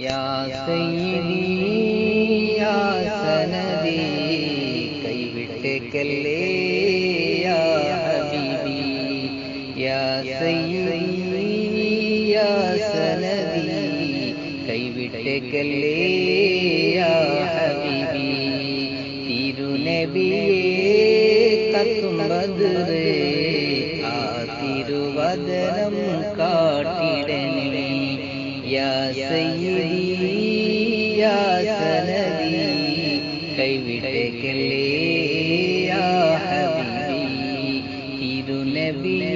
യാ സയ്യിദി യാ സനദി കൈവിട്ടേക്കല്ലേ യാ ഹബീബി. യാ സയ്യിദി യാ സനദി കൈവിട്ടേക്കല്ലേ യാ ഹബീബി. തിരുനബിയേ കത്തും ബദ്റേ ആ തിരുവദനം കാട്ടിടണേ. യാ സയ്യിദി യാ സനദി കൈവിട്ടേക്കല്ലേ യാ ഹബീബി. തിരുനബിയേ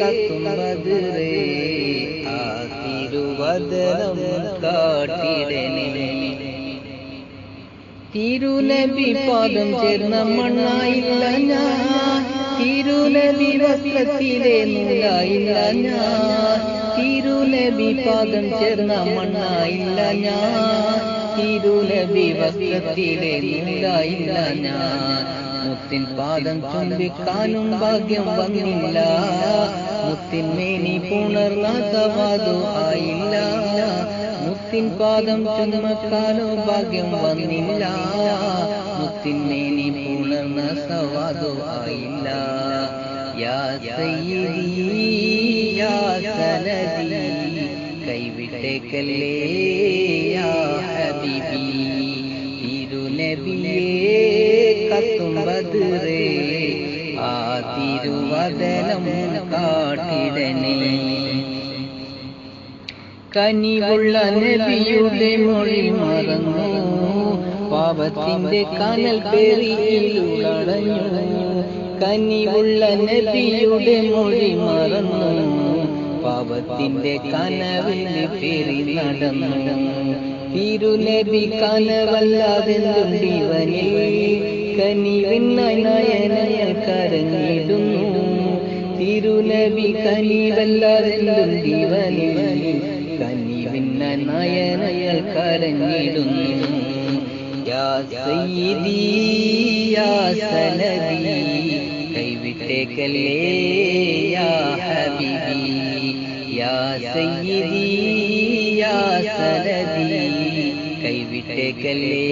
കത്തും ബദ്റേ ആ തിരുവദനം കാട്ടിടണേ. തിരുനബി പാദം ചേർന്ന മണ്ണായില്ല ഞാൻ, തിരുനബി വസ്ത്രത്തിലെ നൂലായില്ല ഞാൻ. തിരുനബി പാദം ചേർന്ന മണ്ണായില്ല ഞാൻ, തിരുനബി വസ്ത്രത്തിലെ നൂലായില്ല ഞാൻ. മുത്തിൻ പാദം ചുംബിക്കാനും ഭാഗ്യം വന്നില്ല, മുത്തിൻ മേനി പുണർന്ന സവാദു ആയില്ല. മുത്തിൻ പാദം ചുമക്കാനോ ഭാഗ്യം വന്നില്ല, മുത്തിൻ മേനി പുണർന്ന സവാദു ആയില്ല. യാ സയ്യിദി യാ സനദി കൈവിട്ടേക്കല്ലേ യാ ഹബീബി. തിരുനബിയേ കത്തും ബദ്റേ ആ തിരുവദനം കാട്ടിടണേ. കനിവുള്ള നബിയുടെ മൊഴി മറന്നു, പാപത്തിന്റെ കനൽ പേരിയിലുളഞ്ഞു. കനിവുള്ള നബിയുടെ മൊഴി മറന്നു, പാപത്തിന്റെ കനവിൽ പേരി നടന്നു. തിരുനബി കനവല്ലാതെന്തും ജീവനിൽ, കനിവിനായി നയനങ്ങൾ കരഞ്ഞിടുന്നു. തിരുനബി കനിവല്ലാതെന്തും ജീവനിൽ, കനിവിനായി നയനങ്ങൾ കരഞ്ഞിടുന്നു. യാ സയ്യിദി യാ സനദി കൈവിട്ടേക്കല്ലേ യാ ഹബീബി. യാ സയ്യിദി യാ സനദി കൈവിട്ടേക്കല്ലേ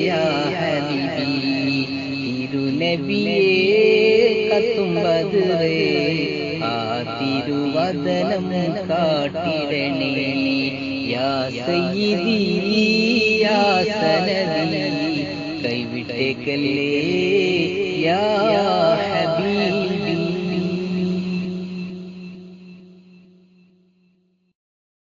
യാ ഹബീബി. തിരുനബിയേ കത്തും ബദ്റേ ആ തിരുവദനം കാട്ടിടണേ. യാ സയ്യിദി യാ സനദി കൈവിട്ടേക്കല്ലേ യാ